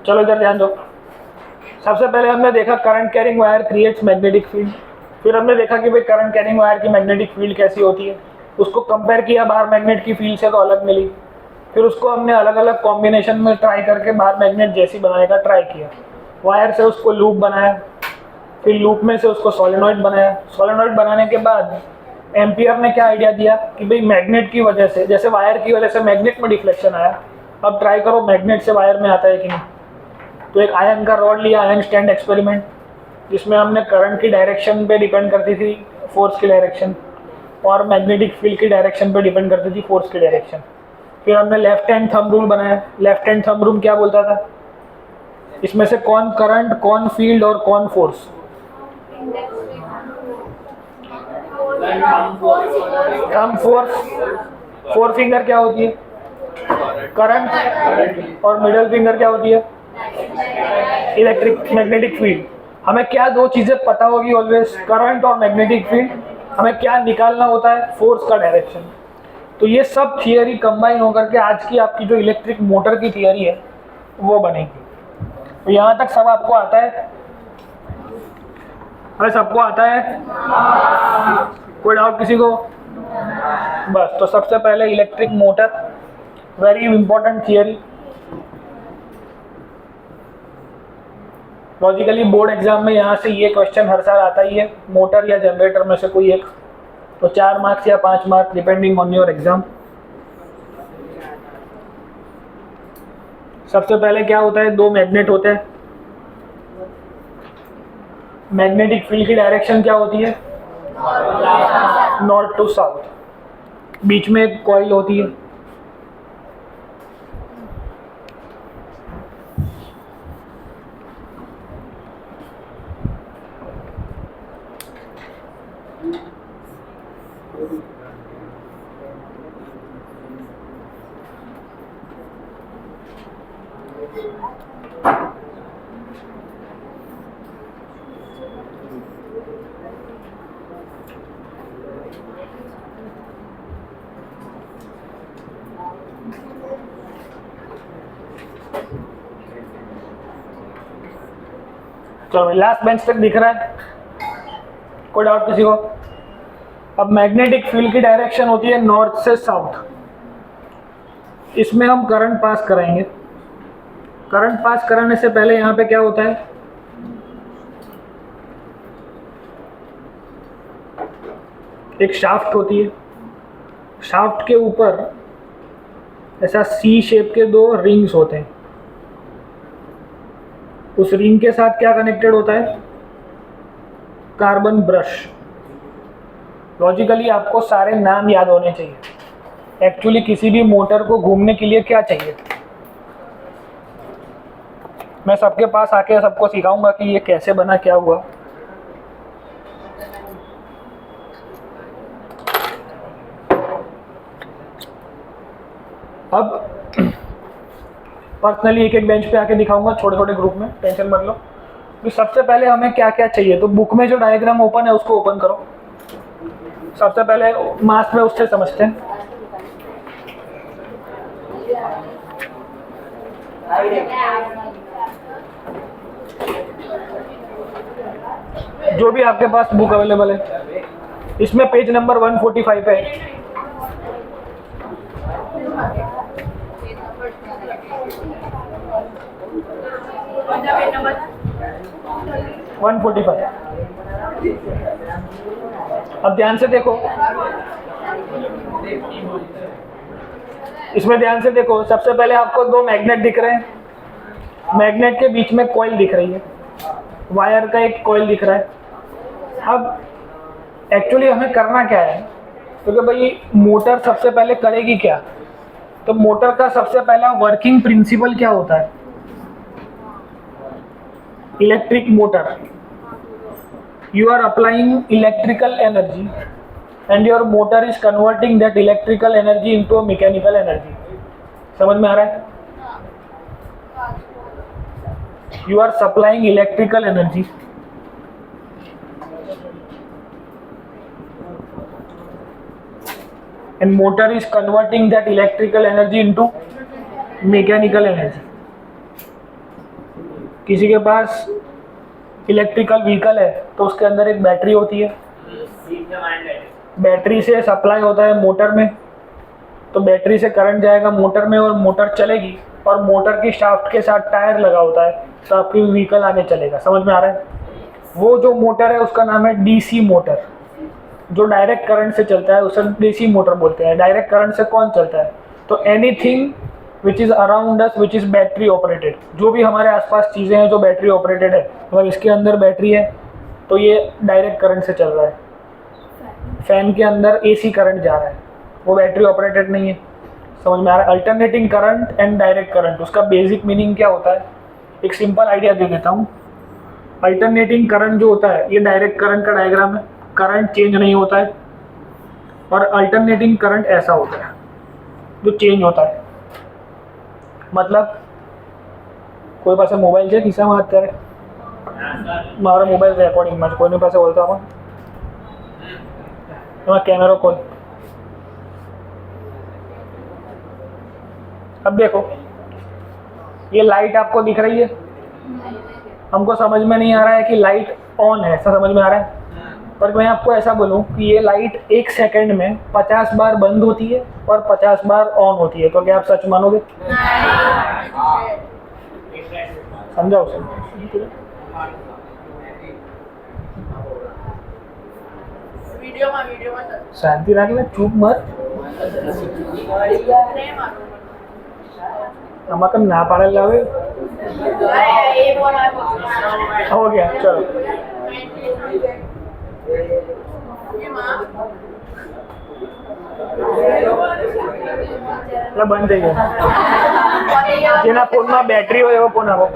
चलो इधर ध्यान दो। सबसे पहले हमने देखा current carrying wire creates magnetic field. फिर हमने देखा कि भाई करंट कैरिंग वायर की मैग्नेटिक फील्ड कैसी होती है, उसको कंपेयर किया बाहर मैग्नेट की फील्ड से तो अलग मिली। फिर उसको हमने अलग अलग कॉम्बिनेशन में ट्राई करके बाहर मैग्नेट जैसी बनाने का ट्राई किया। वायर से उसको लूप बनाया, फिर लूप में से उसको सोलेनॉइड बनाया। सोलेनॉइड बनाने के बाद एम्पियर ने क्या आइडिया दिया कि भाई मैग्नेट की वजह से, जैसे वायर की वजह से मैग्नेट में डिफ्लेक्शन आया, अब ट्राई करो मैग्नेट से वायर में आता है कि नहीं। तो एक आयन का रॉड लिया, आयन स्टैंड एक्सपेरिमेंट, जिसमें हमने करंट की डायरेक्शन पे डिपेंड करती थी फोर्स की डायरेक्शन, और मैग्नेटिक फील्ड की डायरेक्शन पे डिपेंड करती थी फोर्स की डायरेक्शन। फिर हमने लेफ्ट हैंड थंब रूल बनाया। लेफ्ट हैंड थंब रूल क्या बोलता था, इसमें से कौन करंट, कौन फील्ड और कौन force. Thumb force, four finger क्या होती है करंट, और मिडल फिंगर क्या होती है इलेक्ट्रिक मैग्नेटिक फील्ड। हमें क्या दो चीजें पता होगी ऑलवेज, करंट और मैग्नेटिक फील्ड। हमें क्या निकालना होता है, फोर्स का डायरेक्शन। तो ये सब थियरी कंबाइन होकर के आज की आपकी जो इलेक्ट्रिक मोटर की थियरी है वो बनेगी। तो यहाँ तक सब आपको आता है? अरे सबको आता है? कोई डाउट किसी को? बस, तो सबसे पहले electric motor, very important theory. Logically board exam में यहाँ से ये क्वेश्चन हर साल आता ही है, मोटर या जनरेटर में से कोई एक। तो 4 मार्क्स या 5 marks depending on your exam. सबसे पहले क्या होता है, दो मैग्नेट होते हैं। मैग्नेटिक फील्ड की डायरेक्शन क्या होती है, नॉर्थ टू साउथ। बीच में एक कॉइल होती है। चलो लास्ट बेंच तक दिख रहा है? कोई डाउट किसी को? अब मैग्नेटिक फील्ड की डायरेक्शन होती है नॉर्थ से साउथ। इसमें हम करंट पास कराएंगे। करंट पास कराने से पहले यहाँ पे क्या होता है, एक शाफ्ट होती है। शाफ्ट के ऊपर ऐसा सी शेप के दो रिंग्स होते हैं। उस रिंग के साथ क्या कनेक्टेड होता है, कार्बन ब्रश। लॉजिकली आपको सारे नाम याद होने चाहिए। एक्चुअली किसी भी मोटर को घूमने के लिए क्या चाहिए, मैं सबके पास आके सबको सिखाऊंगा कि ये कैसे बना, क्या हुआ। अब पर्सनली एक एक बेंच पे आके दिखाऊंगा, छोटे छोटे ग्रुप में, टेंशन मत लो। तो सबसे पहले हमें क्या क्या चाहिए, तो बुक में जो डायग्राम ओपन है उसको ओपन करो। सबसे पहले मास में उससे समझते हैं। जो भी आपके पास बुक अवेलेबल है, इसमें पेज नंबर 145 है। अब ध्यान से देखो, इसमें ध्यान से देखो। सबसे पहले आपको दो मैग्नेट दिख रहे हैं। मैग्नेट के बीच में कॉइल दिख रही है, वायर का एक कॉइल दिख रहा है। अब एक्चुअली हमें करना क्या है, क्योंकि भाई मोटर सबसे पहले करेगी क्या, तो मोटर का सबसे पहला वर्किंग प्रिंसिपल क्या होता है, electric motor. You are applying electrical energy and your motor is converting that electrical energy into a mechanical energy. समझ में आ रहा है? You are supplying electrical energy and motor is converting that electrical energy into mechanical energy. किसी के पास electrical vehicle है तो उसके अंदर एक बैटरी होती है, बैटरी से सप्लाई होता है मोटर में, तो बैटरी से करंट जाएगा मोटर में और मोटर चलेगी, और मोटर की शाफ्ट के साथ टायर लगा होता है तो आपकी व्हीकल आगे चलेगा। समझ में आ रहा है? वो जो मोटर है उसका नाम है डीसी मोटर, जो डायरेक्ट करंट से चलता है उसे डीसी मोटर बोलते हैं। डायरेक्ट करंट से कौन चलता है? तो anything which is around us which is battery operated, जो भी हमारे आसपास चीज़ें हैं जो बैटरी ऑपरेटेड है, मतलब इसके अंदर बैटरी है तो ये डायरेक्ट करंट से चल रहा है। फैन के अंदर एसी करंट जा रहा है, वो बैटरी ऑपरेटेड नहीं है। समझ में आ रहा है? Alternating current and direct current, उसका बेसिक मीनिंग क्या होता है? एक सिंपल आइडिया दे देता हूँ। अल्टरनेटिंग करंट जो होता है ये डायरेक्ट करंट का डायग्राम है, करंट चेंज नहीं होता है, और अल्टरनेटिंग करंट ऐसा होता है जो चेंज होता है। मतलब कोई पास मोबाइल છે ખિસ્સામાં અત્યારે? મારો મોબાઈલ રેકોર્ડિંગમાં છે, કોઈની પાસે બોલતો આમાં એમાં कैमरा खोल। अब देखो ये लाइट आपको दिख रही है, हमको समझ में नहीं आ रहा है कि लाइट ऑन है, ऐसा समझ में आ रहा है। पर मैं आपको ऐसा बोलूं कि ये लाइट 1 सेकंड में 50 बार बंद होती है और 50 बार ऑन होती है, तो क्या आप सच मानोगे? समझा उसे? शांति रख ले, चुप मत। हमारा ना पाड़े लावे हो गया, चलो बंद થઈ ગયો। જેના ફોનમાં બેટરી હોય એવો ફોન આપો।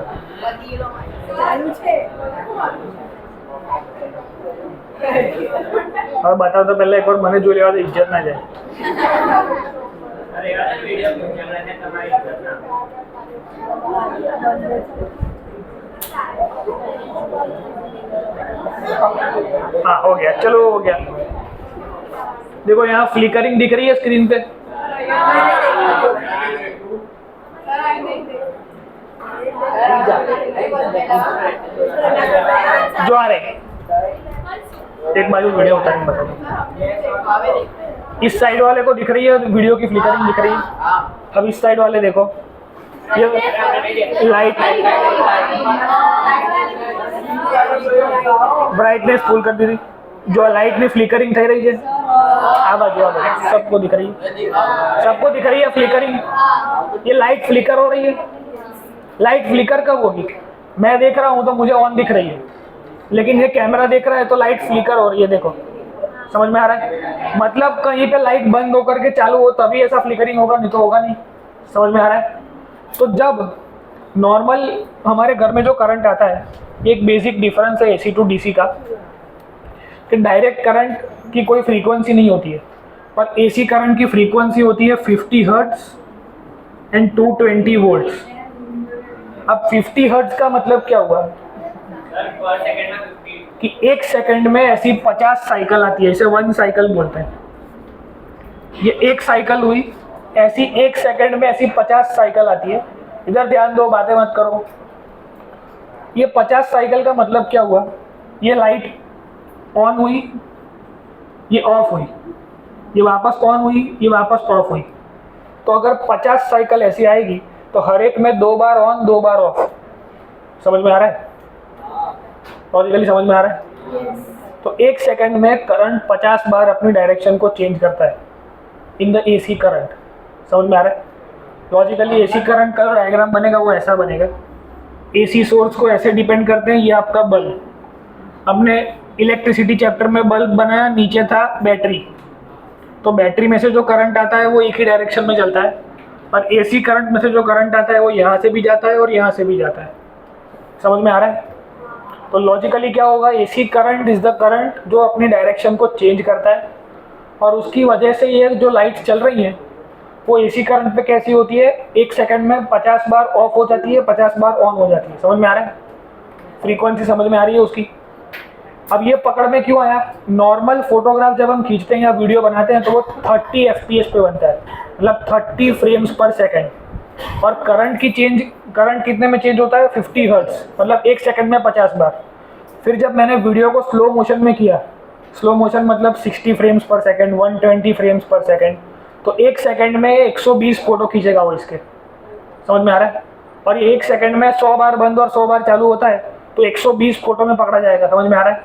હવે બતાવ તો પહેલા એકવાર મને જોઈ લેવા તો ઇજ્જત ના જાય। हाँ हो गया, चलो हो गया। देखो यहाँ फ्लिकरिंग दिख रही है स्क्रीन पे, जो आ रहे एक बाजू वीडियो उतारेंगे, बता दो। इस साइड वाले को दिख रही है वीडियो की फ्लिकरिंग दिख रही है। अब इस साइड वाले देखो, ये लाइट ब्राइटनेस फुल कर दी थी, जो लाइट में फ्लिकरिंग થઈ રહી છે આ बाजू सबको दिख रही है, सबको दिख रही है फ्लिकरिंग। ये लाइट फ्लिकर हो रही है। लाइट फ्लिकर कब होगी? मैं देख रहा हूँ तो मुझे ऑन दिख रही है, लेकिन ये कैमरा देख रहा है तो लाइट फ्लिकर हो रही है। देखो समझ में आ रहा है? मतलब कहीं पे लाइट बंद होकर के चालू हो तभी ऐसा फ्लिकरिंग होगा, नहीं तो होगा नहीं। समझ में आ रहा है? तो जब नॉर्मल हमारे घर में जो करंट आता है, एक बेसिक डिफरेंस है एसी टू डीसी का, कि डायरेक्ट करंट की कोई फ्रीक्वेंसी नहीं होती है, पर एसी करंट की फ्रीक्वेंसी होती है 50 हर्ट्ज एंड 220 वोल्ट्स। अब 50 हर्ट्ज का मतलब क्या हुआ कि 1 सेकंड में ऐसी 50 साइकिल आती है, इसे 1 साइकिल बोलते हैं। ये 1 साइकिल हुई, ऐसी 1 सेकंड में ऐसी 50 साइकिल आती है। इधर ध्यान दो, बातें मत करो। ये 50 साइकिल का मतलब क्या हुआ? ये लाइट ऑन हुई, ये ऑफ हुई, ये वापस ऑन हुई, ये वापस ऑफ हुई। तो अगर 50 साइकिल ऐसी आएगी तो हर एक में 2 बार ऑन 2 बार ऑफ। समझ में आ रहा है? लॉजिकली समझ में आ रहा है? तो 1 सेकंड में करंट 50 बार अपनी डायरेक्शन को चेंज करता है इन द एसी करंट। समझ में आ रहा है? लॉजिकली एसी करंट का डायग्राम बनेगा वो ऐसा बनेगा। एसी सोर्स को ऐसे डिपेंड करते हैं, ये आपका बल्ब, हमने इलेक्ट्रिसिटी चैप्टर में बल्ब बनाया, नीचे था बैटरी, तो बैटरी में से जो करंट आता है वो एक ही डायरेक्शन में चलता है, और एसी करंट में से जो करंट आता है वो यहाँ से भी जाता है और यहाँ से भी जाता है। समझ में आ रहा है? तो लॉजिकली क्या होगा? AC current is the current जो अपनी डायरेक्शन को चेंज करता है, और उसकी वजह से ये जो लाइट चल रही है वो एसी करंट पे कैसी होती है? 1 सेकंड में 50 बार ऑफ हो जाती है, 50 बार ऑन हो जाती है। समझ में आ रहा है? फ्रीक्वेंसी समझ में आ रही है उसकी? अब ये पकड़ में क्यों आया? नॉर्मल फोटोग्राफ जब हम खींचते हैं या वीडियो बनाते हैं तो वो 30 FPS पे बनता है, मतलब 30 फ्रेम्स पर सेकंड, और करंट की चेंज करंट कितने में चेंज होता है? 50 हर्ट्ज, मतलब 1 सेकंड में 50 बार। फिर जब मैंने वीडियो को स्लो मोशन में किया, स्लो मोशन मतलब 60 फ्रेम्स पर सेकंड, 120 फ्रेम्स पर सेकंड, तो 1 सेकंड में 120 फोटो खींचेगा वो इसके। समझ में आ रहा है? और ये 1 सेकंड में 100 बार बंद और 100 बार चालू होता है, तो 120 फोटो में पकड़ा जाएगा। समझ में आ रहा है?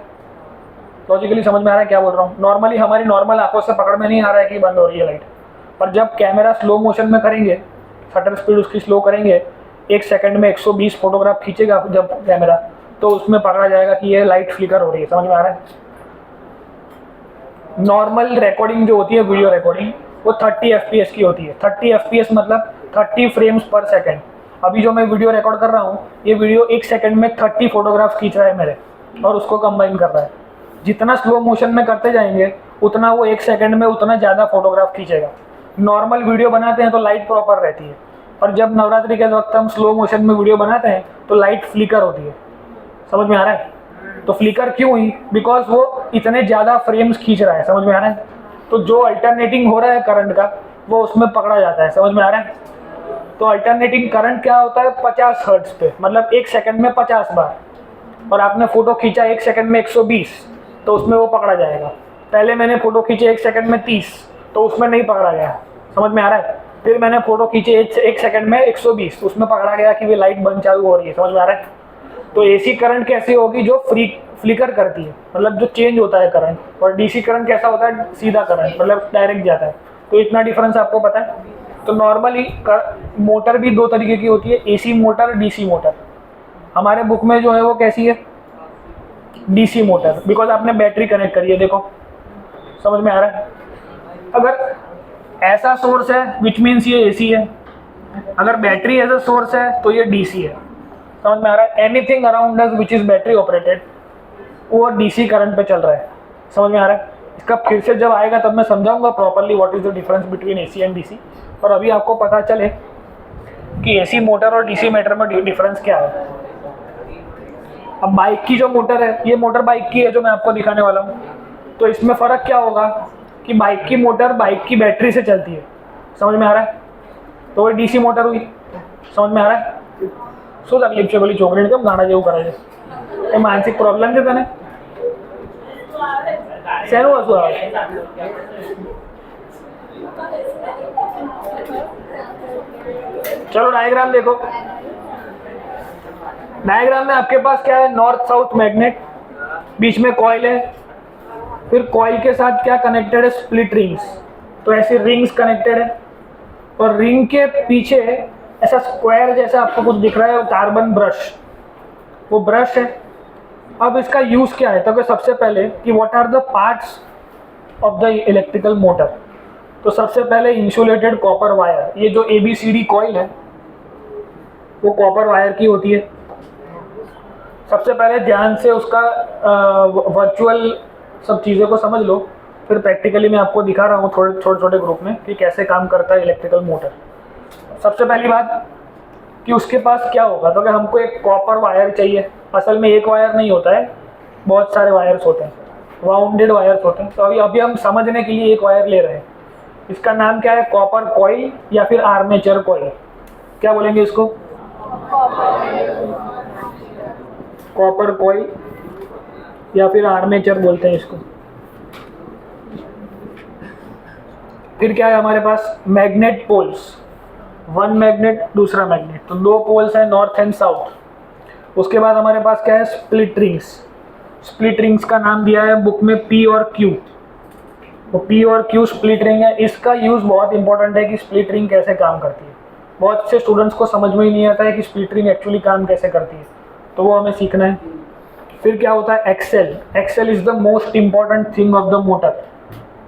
लॉजिकली समझ में आ रहा है क्या बोल रहा हूँ? नॉर्मली हमारी नॉर्मल आंखों से पकड़ में नहीं आ रहा है कि बंद हो रही है लाइट, पर जब कैमरा स्लो मोशन में करेंगे, शटर स्पीड उसकी स्लो करेंगे, 1 सेकंड में 120 फोटोग्राफ खींचेगा जब कैमरा, तो उसमें पकड़ा जाएगा कि ये लाइट फ्लिकर हो रही है। समझ में आ रहा है? नॉर्मल रिकॉर्डिंग जो होती है, वीडियो रिकॉर्डिंग, वो 30 FPS की होती है। 30 FPS मतलब 30 फ्रेम्स पर सेकंड। अभी जो मैं वीडियो रिकॉर्ड कर रहा हूँ, ये वीडियो 1 सेकंड में 30 फोटोग्राफ खींच रहा है मेरे, और उसको कंबाइन कर रहा है। जितना स्लो मोशन में करते जाएंगे उतना वो 1 सेकंड में उतना ज़्यादा फोटोग्राफ खींचेगा। नॉर्मल वीडियो बनाते हैं तो लाइट प्रॉपर रहती है, और जब नवरात्रि के वक्त हम स्लो मोशन में वीडियो बनाते हैं तो लाइट फ्लिकर होती है। समझ में आ रहा है? तो फ्लिकर क्यों हुई? बिकॉज वो इतने ज़्यादा फ्रेम्स खींच रहा है। समझ में आ रहा है? तो जो अल्टरनेटिंग हो रहा है करंट का, वो उसमें पकड़ा जाता है। समझ में आ रहा है? तो अल्टरनेटिंग करंट क्या होता है? 50 हर्ट्ज पे, मतलब 1 सेकंड में 50 बार, और आपने फोटो खींचा 1 सेकंड में 120, तो उसमें वो पकड़ा जाएगा। पहले मैंने फोटो खींचे 1 सेकंड में 30, तो उसमें नहीं पकड़ा गया। समझ में आ रहा है? फिर मैंने फोटो खींचे 1 सेकंड में 120, उसमें पकड़ा गया कि वे लाइट बंद चालू हो रही है। समझ में आ रहा है? तो एसी करंट कैसी होगी? जो फ्लिकर करती है, मतलब जो चेंज होता है करंट, और डीसी करंट कैसा होता है? सीधा करंट, मतलब डायरेक्ट जाता है। तो इतना डिफरेंस आपको पता है? तो नॉर्मली मोटर भी 2 तरीके की होती है, एसी मोटर, डीसी मोटर। हमारे बुक में जो है वो कैसी है? डीसी मोटर, बिकॉज आपने बैटरी कनेक्ट करी है। देखो, समझ में आ रहा है? अगर ऐसा सोर्स है विच मीन्स ये एसी है, अगर बैटरी ऐसा सोर्स है तो ये डीसी है। समझ में आ रहा है? Anything around us which is battery operated, वो डीसी करंट पे चल रहा है। समझ में आ रहा है? इसका फिर से जब आएगा तब मैं समझाऊंगा properly what is the difference between AC and DC, और अभी आपको पता चले कि एसी मोटर और डीसी मोटर में डिफरेंस क्या है। अब बाइक की जो मोटर है, ये मोटर बाइक की है जो मैं आपको दिखाने वाला हूँ, तो इसमें फ़र्क क्या होगा कि बाइक की मोटर बाइक की बैटरी से चलती है। समझ में आ रहा है? तो वो डीसी मोटर हुई। समझ में आ रहा है? શું તકલીફ છે પેલી છોકરીને કેમ ગાણા જેવું કરે છે? એ માનસિક પ્રોબ્લેમ છે તને? શેનું વસ્તુ આવે છે? चलो डायग्राम देखो। डायग्राम में आपके पास क्या है? नॉर्थ साउथ मैग्नेट, बीच में कॉइल है, फिर कॉइल के साथ क्या कनेक्टेड है? Split rings. तो ऐसी रिंग्स कनेक्टेड है, और रिंग के पीछे ऐसा स्क्वायर जैसा आपको कुछ दिख रहा है, कार्बन ब्रश, वो ब्रश है। अब इसका यूज क्या है? तो सबसे पहले कि what are the parts of the electrical motor. तो सबसे पहले इंसुलेटेड कॉपर वायर, ये जो ABCD कॉइल है वो कॉपर वायर की होती है। सबसे पहले ध्यान से उसका वर्चुअल सब चीज़ों को समझ लो, फिर प्रैक्टिकली मैं आपको दिखा रहा हूँ थोड़े छोटे छोटे ग्रुप में कि कैसे काम करता है इलेक्ट्रिकल मोटर। सबसे पहली बात कि उसके पास क्या होगा, तो कि हमको एक कॉपर वायर चाहिए। असल में एक वायर नहीं होता है, बहुत सारे वायर्स होते हैं, वाउंडेड वायर्स होते हैं। तो अभी हम समझने के लिए एक वायर ले रहे हैं। इसका नाम क्या है? कॉपर कॉइल या फिर आर्मेचर कॉइल। क्या बोलेंगे इसको? कॉपर कॉइल या फिर आर्मेचर बोलते हैं इसको। फिर क्या है हमारे पास? मैग्नेट पोल्स, वन मैग्नेट दूसरा मैग्नेट, तो 2 पोल्स हैं, नॉर्थ एंड साउथ। उसके बाद हमारे पास क्या है? Split rings. स्प्लिट रिंग्स का नाम दिया है बुक में P और Q। तो P और Q स्प्लिट रिंग है। इसका यूज़ बहुत इंपॉर्टेंट है कि स्प्लिट रिंग कैसे काम करती है। बहुत से स्टूडेंट्स को समझ में ही नहीं आता है कि स्प्लिट रिंग एक्चुअली काम कैसे करती है, तो वो हमें सीखना है। फिर क्या होता है? Axle. Axle is the most important thing of the motor.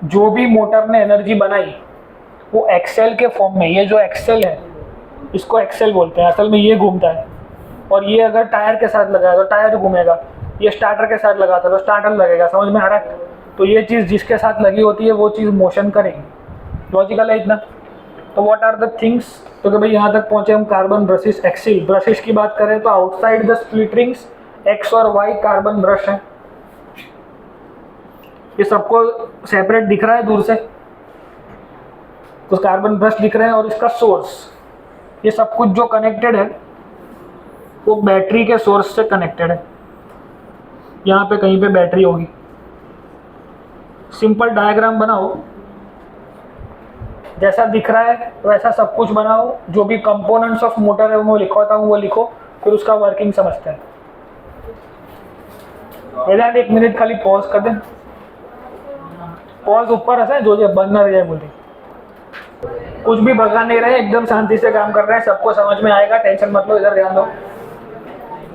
जो भी मोटर ने एनर्जी बनाई वो एक्सेल के फॉर्म में, ये जो एक्सेल है इसको एक्सेल बोलते हैं। असल में ये घूमता है, और ये अगर टायर के साथ लगाया तो टायर घूमेगा, ये स्टार्टर के साथ लगाता तो स्टार्टर लगेगा। समझ में आ रहा है? तो ये चीज़ जिसके साथ लगी होती है वो चीज़ मोशन करेगी। लॉजिकल है इतना? तो व्हाट आर द थिंग्स? तो कि भाई यहाँ तक पहुँचे हम। कार्बन ब्रशेस, एक्सिल ब्रशेस की बात करें तो outside the split rings X और Y कार्बन ब्रश है। ये सबको सेपरेट दिख रहा है दूर से, तो कार्बन ब्रश दिख रहे हैं, और इसका सोर्स, ये सब कुछ जो कनेक्टेड है वो बैटरी के सोर्स से कनेक्टेड है। यहाँ पे कहीं पे बैटरी होगी। सिंपल डायग्राम बनाओ, जैसा दिख रहा है वैसा सब कुछ बनाओ, जो भी कंपोनेंट्स ऑफ मोटर है वो लिखवाता हूँ वो लिखो, फिर उसका वर्किंग समझते हैं। वेदांत 1 मिनट खाली पॉज कर दें। पॉज ऊपर ऐसा जो जो बंद ना रह जाए बोलते, कुछ भी भगा नहीं रहे, एकदम शांति से काम कर रहे हैं, सबको समझ में आएगा, टेंशन मत लो, इधर ध्यान दो।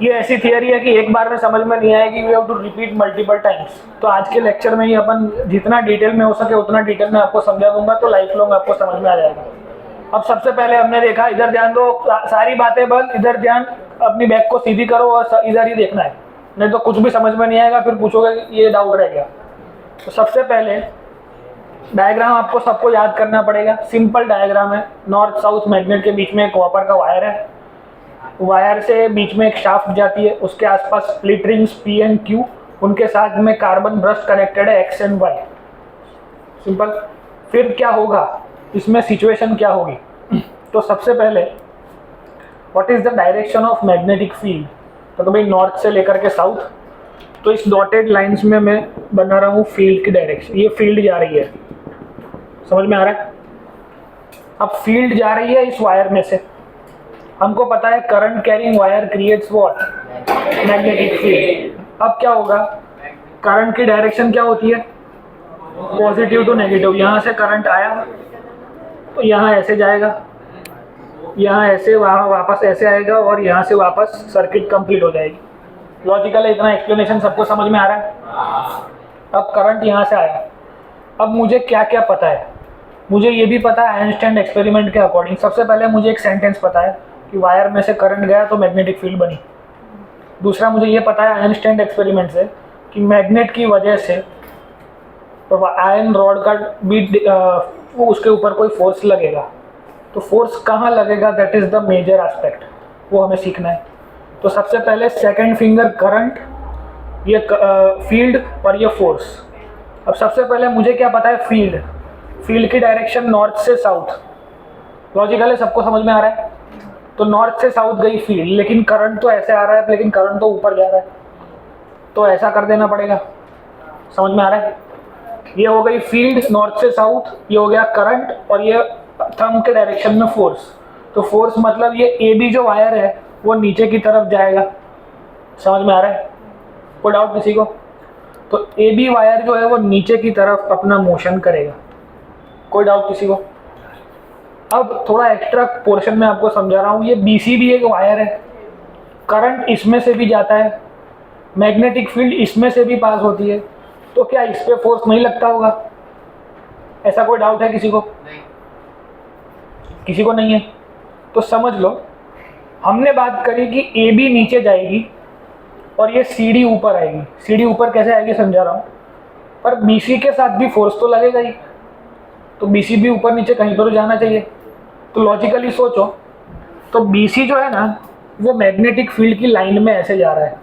ये ऐसी थियरी है कि एक बार में समझ में नहीं आएगी, we have to repeat multiple times. तो आज के लेक्चर में ही अपन जितना डिटेल में हो सके उतना डिटेल में आपको समझा दूंगा, तो लाइफ लॉन्ग आपको समझ में आ जाएगा। अब सबसे पहले हमने देखा, इधर ध्यान दो, सारी बातें बंद, इधर ध्यान, अपनी बैक को सीधी करो और इधर ही देखना है, नहीं तो कुछ भी समझ में नहीं आएगा, फिर पूछोगे ये डाउट रह गया। तो सबसे पहले डायग्राम आपको सबको याद करना पड़ेगा। सिंपल डायग्राम है, नॉर्थ साउथ मैग्नेट के बीच में एक कॉपर का वायर है, वायर से बीच में एक शाफ्ट जाती है, उसके आसपास split rings P and Q, उनके साथ में कार्बन ब्रश कनेक्टेड है X एंड Y। सिंपल। फिर क्या होगा इसमें, सिचुएशन क्या होगी? तो सबसे पहले what is the direction of magnetic field, तो भाई नॉर्थ से लेकर के साउथ, तो इस डॉटेड लाइंस में मैं बना रहा हूँ फील्ड की डायरेक्शन। ये फील्ड जा रही है, समझ में आ रहा है? अब फील्ड जा रही है इस वायर में से, हमको पता है current carrying wire creates what, magnetic field. अब क्या होगा, करंट की डायरेक्शन क्या होती है, पॉजिटिव टू नेगेटिव। यहाँ से करंट आया तो यहाँ ऐसे जाएगा, यहाँ ऐसे, वहाँ वापस ऐसे आएगा, और यहाँ से वापस सर्किट कंप्लीट हो जाएगी। लॉजिकल है, इतना एक्सप्लेनेशन सबको समझ में आ रहा है? अब करंट यहाँ से आया, अब मुझे क्या क्या पता है, मुझे ये भी पता है आइंस्टाइन एक्सपेरिमेंट के अकॉर्डिंग। सबसे पहले मुझे एक सेंटेंस पता है कि वायर में से करंट गया तो मैग्नेटिक फील्ड बनी। दूसरा मुझे ये पता है आइंस्टाइन एक्सपेरिमेंट से कि मैग्नेट की वजह से आयरन रॉड का बीट उसके ऊपर कोई फोर्स लगेगा, तो फोर्स कहाँ लगेगा, that is the major aspect, वो हमें सीखना है। तो सबसे पहले सेकंड फिंगर करंट, ये फील्ड और ये फोर्स। अब सबसे पहले मुझे क्या पता है, फील्ड। फील्ड की डायरेक्शन नॉर्थ से साउथ। लॉजिकल है, सबको समझ में आ रहा है? तो नॉर्थ से साउथ गई फील्ड, लेकिन करंट तो ऐसे आ रहा है, लेकिन करंट तो ऊपर जा रहा है, तो ऐसा कर देना पड़ेगा। समझ में आ रहा है? ये हो गई फील्ड नॉर्थ से साउथ, ये हो गया करंट, और ये थंब के डायरेक्शन में फोर्स। तो फोर्स मतलब ये ए बी जो वायर है वो नीचे की तरफ जाएगा। समझ में आ रहा है? कोई डाउट किसी को? तो ए बी वायर जो है वो नीचे की तरफ अपना मोशन करेगा। कोई डाउट किसी को? अब थोड़ा एक्स्ट्रा पोर्शन में आपको समझा रहा हूँ। ये BC भी एक वायर है, करंट इसमें से भी जाता है, मैग्नेटिक फील्ड इसमें से भी पास होती है, तो क्या इस पे फोर्स नहीं लगता होगा? ऐसा कोई डाउट है किसी को? किसी को नहीं है? तो समझ लो, हमने बात करी कि AB नीचे जाएगी और ये CD ऊपर आएगी। CD ऊपर कैसे आएगी समझा रहा हूँ, पर BC के साथ भी फोर्स तो लगेगा ही, तो BC भी ऊपर नीचे कहीं पर तो जाना चाहिए। तो लॉजिकली सोचो, तो BC जो है ना वो मैग्नेटिक फील्ड की लाइन में ऐसे जा रहा है,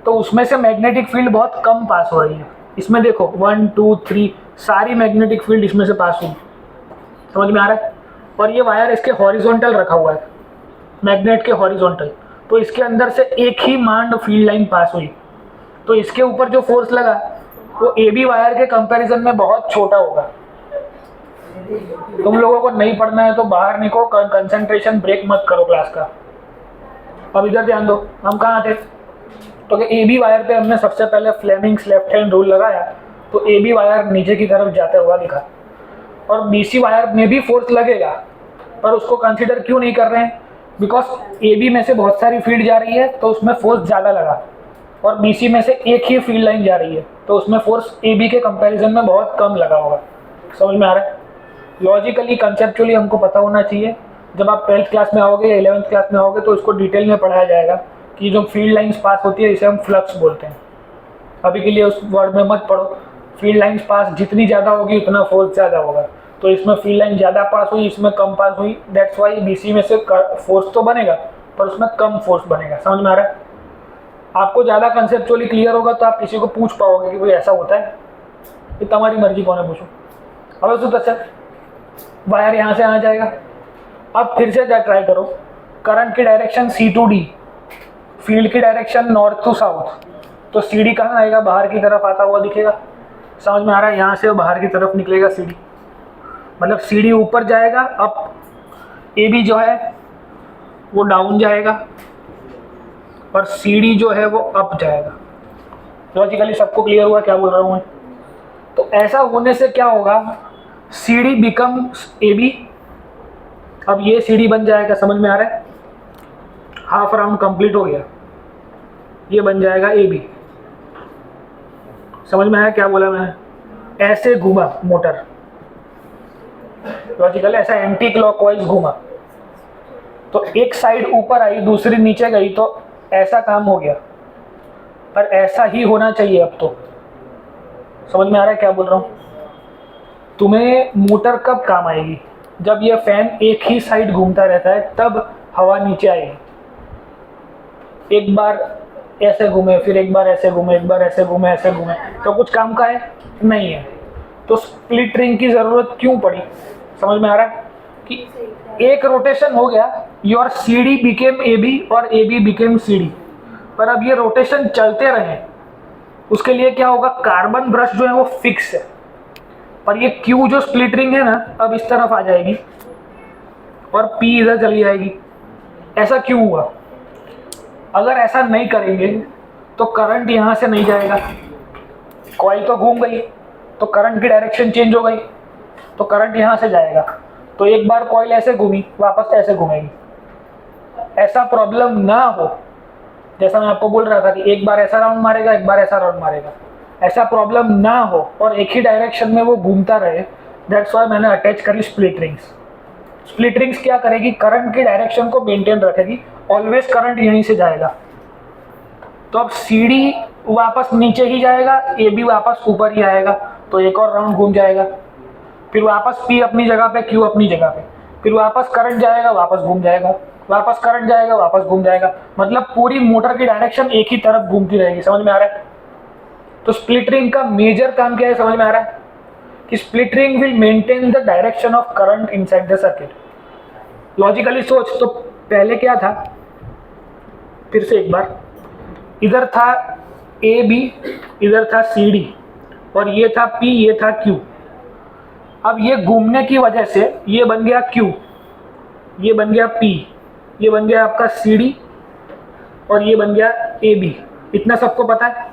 तो उसमें से मैग्नेटिक फील्ड बहुत कम पास हो रही है। इसमें देखो 1 2 3 सारी मैग्नेटिक फील्ड इसमें से पास हुई। समझ में आ रहा है? और ये वायर इसके हॉरिजॉन्टल रखा हुआ है, मैग्नेट के हॉरिजॉन्टल, तो इसके अंदर से एक ही मांड फील्ड लाइन पास हुई, तो इसके ऊपर जो फोर्स लगा वो AB वायर के कंपैरिजन में बहुत छोटा होगा। तुम लोगों को नहीं पढ़ना है तो बाहर निकलो, कंसंट्रेशन ब्रेक मत करो क्लास का। अब इधर ध्यान दो, हम कहाँ थे? तो AB वायर पे हमने सबसे पहले फ्लेमिंग्स लेफ्ट हैंड रूल लगाया, तो AB वायर नीचे की तरफ जाता हुआ दिखा, और BC वायर में भी फोर्स लगेगा, पर उसको कंसिडर क्यों नहीं कर रहे हैं? बिकॉज AB में से बहुत सारी फील्ड जा रही है तो उसमें फोर्स ज़्यादा लगा, और BC में से एक ही फील्ड लाइन जा रही है तो उसमें फोर्स AB के कंपैरिजन में बहुत कम लगा होगा। समझ में आ रहा है? लॉजिकली कंसेप्चुअली हमको पता होना चाहिए। जब आप 12th क्लास में आओगे, 11th क्लास में आओगे, तो इसको डिटेल में पढ़ाया जाएगा कि जो फील्ड लाइंस पास होती है इसे हम फ्लक्स बोलते हैं। अभी के लिए उस वर्ड में मत पढ़ो। फील्ड लाइंस पास जितनी ज़्यादा होगी उतना फोर्स ज़्यादा होगा, तो इसमें फील्ड लाइन ज़्यादा पास हुई, इसमें कम पास हुई, दैट्स वाई BC में से फोर्स तो बनेगा पर उसमें कम फोर्स बनेगा। समझ में आ रहा है? आपको ज़्यादा कंसेप्चुअली क्लियर होगा तो आप किसी को पूछ पाओगे कि भाई ऐसा होता है। ये तुम्हारी मर्जी, कौन है पूछो। अब तो अच्छा, वायर यहाँ से आ जाएगा। अब फिर से ट्राई करो, करंट की direction C to D, field की डायरेक्शन नॉर्थ टू साउथ, तो सी डी कहाँ आएगा, बाहर की तरफ आता हुआ दिखेगा। समझ में आ रहा है, यहाँ से बाहर की तरफ निकलेगा सी डी, मतलब सी डी ऊपर जाएगा अप, ए बी जो है वो डाउन जाएगा और सी डी जो है वो अप जाएगा। लॉजिकली सबको क्लियर हुआ क्या बोल रहा हूँ मैं? तो ऐसा होने से क्या होगा, C D becomes A B, अब ये सी डी बन जाएगा, समझ में आ रहा है, हाफ राउंड कंप्लीट हो गया, ये बन जाएगा ए बी। समझ में आया क्या बोला मैंने? ऐसे घूमा मोटर, लॉजिकल ऐसा एंटी क्लॉकवाइज घूमा, तो एक साइड ऊपर आई दूसरी नीचे गई, तो ऐसा काम हो गया, पर ऐसा ही होना चाहिए अब तो। समझ में आ रहा है क्या बोल रहा हूँ? तुम्हें मोटर कब काम आएगी, जब ये फैन एक ही साइड घूमता रहता है, तब हवा नीचे आएगी। एक बार ऐसे घूमे, फिर एक बार ऐसे घूमे, एक बार ऐसे घूमे, ऐसे घूमे, तो कुछ काम का है नहीं है। तो स्प्लिट रिंग की ज़रूरत क्यों पड़ी? समझ में आ रहा है कि एक रोटेशन हो गया, your C D became A B और A B became C D, पर अब ये रोटेशन चलते रहे, उसके लिए क्या होगा, कार्बन ब्रश जो है वो फिक्स है, पर ये क्यू जो स्प्लिट रिंग है ना, अब इस तरफ आ जाएगी और पी इधर चली जाएगी। ऐसा क्यों हुआ? अगर ऐसा नहीं करेंगे तो करंट यहाँ से नहीं जाएगा, कॉइल तो घूम गई तो करंट की डायरेक्शन चेंज हो गई, तो करंट यहाँ से जाएगा, तो एक बार कॉइल ऐसे घूमी वापस ऐसे घूमेगी। ऐसा प्रॉब्लम ना हो, जैसा मैं आपको बोल रहा था कि एक बार ऐसा राउंड मारेगा, एक बार ऐसा राउंड मारेगा, ऐसा प्रॉब्लम ना हो और एक ही डायरेक्शन में वो घूमता रहे, दैट्स वाई मैंने अटैच करी स्प्लिट रिंग्स। स्प्लिट रिंग्स क्या करेगी, करंट की डायरेक्शन को मेंटेन रखेगी, ऑलवेज करंट यहीं से जाएगा। तो अब सी डी वापस नीचे ही जाएगा, ए बी वापस ऊपर ही आएगा, तो एक और राउंड घूम जाएगा, फिर वापस पी अपनी जगह पे, क्यू अपनी जगह पे, फिर वापस करंट जाएगा, वापस घूम जाएगा, वापस करंट जाएगा, वापस घूम जाएगा, मतलब पूरी मोटर की डायरेक्शन एक ही तरफ घूमती रहेगी। समझ में आ रहा है? तो स्प्लिट रिंग का मेजर काम क्या है, समझ में आ रहा है कि split ring will maintain the direction of current inside the circuit. Logically सोच, तो पहले क्या था, फिर से एक बार, इधर था ए बी, इधर था सी डी, और ये था पी, ये था क्यू। अब ये घूमने की वजह से ये बन गया क्यू, ये बन गया पी, ये बन गया आपका सी डी, और ये बन गया ए बी। इतना सबको पता है।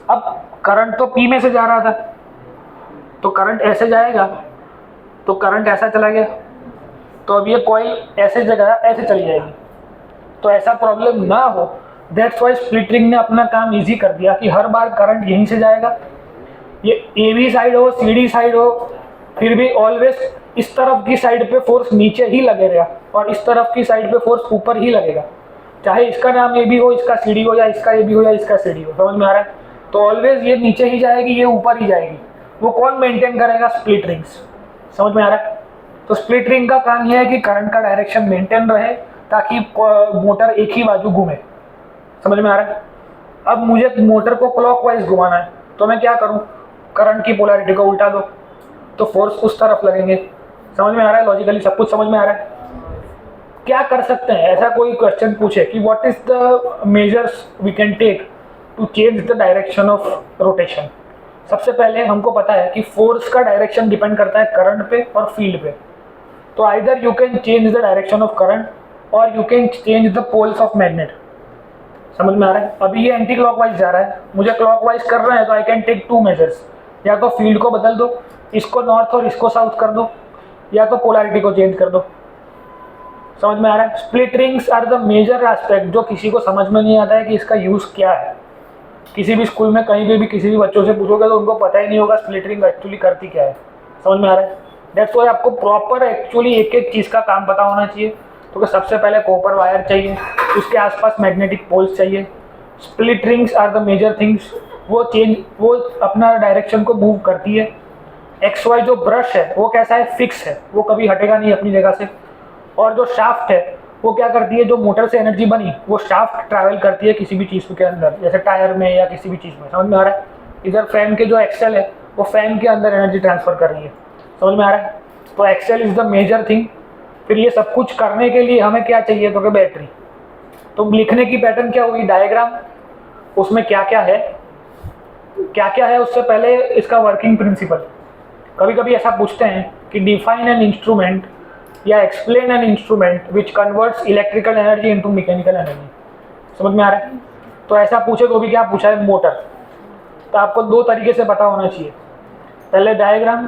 अब करंट तो पी में से जा रहा था, तो करंट ऐसे जाएगा, तो करंट ऐसा चला गया, तो अब ये कॉइल ऐसे जगह ऐसे चली जाएगी, तो ऐसा प्रॉब्लम ना हो, दैट्स वाई स्प्लिट रिंग ने अपना काम इजी कर दिया कि हर बार करंट यहीं से जाएगा, ये ए बी साइड हो, सी डी साइड हो, फिर भी ऑलवेज इस तरफ की साइड पे फोर्स नीचे ही लगेगा और इस तरफ की साइड पे फोर्स ऊपर ही लगेगा, चाहे इसका नाम ए बी हो, इसका सी डी हो, या इसका ए बी हो, या इसका सी डी हो। समझ में आ रहा है? तो ऑलवेज ये नीचे ही जाएगी, ये ऊपर ही जाएगी। वो कौन मेंटेन करेगा? Split rings. समझ में आ रहा है? तो स्प्लिट रिंग का काम यह है कि करंट का डायरेक्शन मेंटेन रहे, ताकि मोटर एक ही बाजू घूमे। समझ में आ रहा है? अब मुझे मोटर को क्लॉकवाइज घुमाना है, तो मैं क्या करूं, करंट की पोलैरिटी को उल्टा दो, तो फोर्स उस तरफ लगेंगे। समझ में आ रहा है? लॉजिकली सब कुछ समझ में आ रहा है? क्या कर सकते हैं, ऐसा कोई क्वेश्चन पूछे कि what is the measures we can take to change the direction of rotation. सबसे पहले हमको पता है कि फोर्स का डायरेक्शन डिपेंड करता है करंट पे और फील्ड पे, तो either you can change the direction of current और you can change the poles of magnet. समझ में आ रहा है? अभी ये एंटी क्लॉकवाइज जा रहा है, मुझे क्लॉकवाइज कर रहा है, तो I can take two measures, या तो फील्ड को बदल दो, इसको नॉर्थ और इसको साउथ कर दो, या तो पोलैरिटी को चेंज कर दो। समझ में आ रहा है? Split rings are the major aspect जो किसी को समझ में नहीं आता है कि इसका यूज़ क्या है। किसी भी स्कूल में कहीं पे भी किसी भी बच्चों से पूछोगे तो उनको पता ही नहीं होगा स्प्लिट रिंग एक्चुअली करती क्या है। समझ में आ रहा है? दैट्स वाई आपको प्रॉपर एक्चुअली एक एक चीज़ का काम पता होना चाहिए। तो सबसे पहले कॉपर वायर चाहिए, उसके आसपास मैग्नेटिक पोल्स चाहिए। Split rings are the major things, वो अपना डायरेक्शन को मूव करती है। एक्स वाई जो ब्रश है वो कैसा है, फिक्स है, वो कभी हटेगा नहीं अपनी जगह से। और जो शाफ्ट है वो क्या करती है, जो मोटर से एनर्जी बनी वो शाफ्ट ट्रैवल करती है किसी भी चीज़ के अंदर, जैसे टायर में या किसी भी चीज़ में। समझ में आ रहा है? इधर फैन के जो एक्सेल है वो फैन के अंदर एनर्जी ट्रांसफर कर रही है। समझ में आ रहा है? तो axle is the major thing फिर ये सब कुछ करने के लिए हमें क्या चाहिए, तो कि बैटरी। तो लिखने की पैटर्न क्या होगी, डायग्राम, उसमें क्या क्या है उससे पहले इसका वर्किंग प्रिंसिपल। कभी कभी ऐसा पूछते हैं कि डिफाइन एन इंस्ट्रूमेंट या explain an instrument which converts electrical energy into mechanical energy. समझ में आ रहा है? तो ऐसा पूछे तो भी क्या पूछा है, मोटर। तो आपको दो तरीके से पता होना चाहिए, पहले डायग्राम,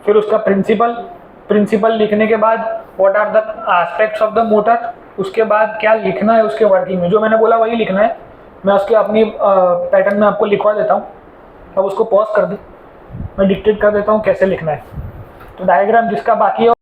फिर उसका प्रिंसिपल लिखने के बाद what are the aspects of the motor, उसके बाद क्या लिखना है उसके वर्किंग में, जो मैंने बोला वही लिखना है। मैं उसके अपनी पैटर्न में आपको लिखवा देता हूँ, अब उसको पॉज कर दे, मैं डिक्टेट कर देता हूँ कैसे लिखना है। तो डायग्राम जिसका बाकी है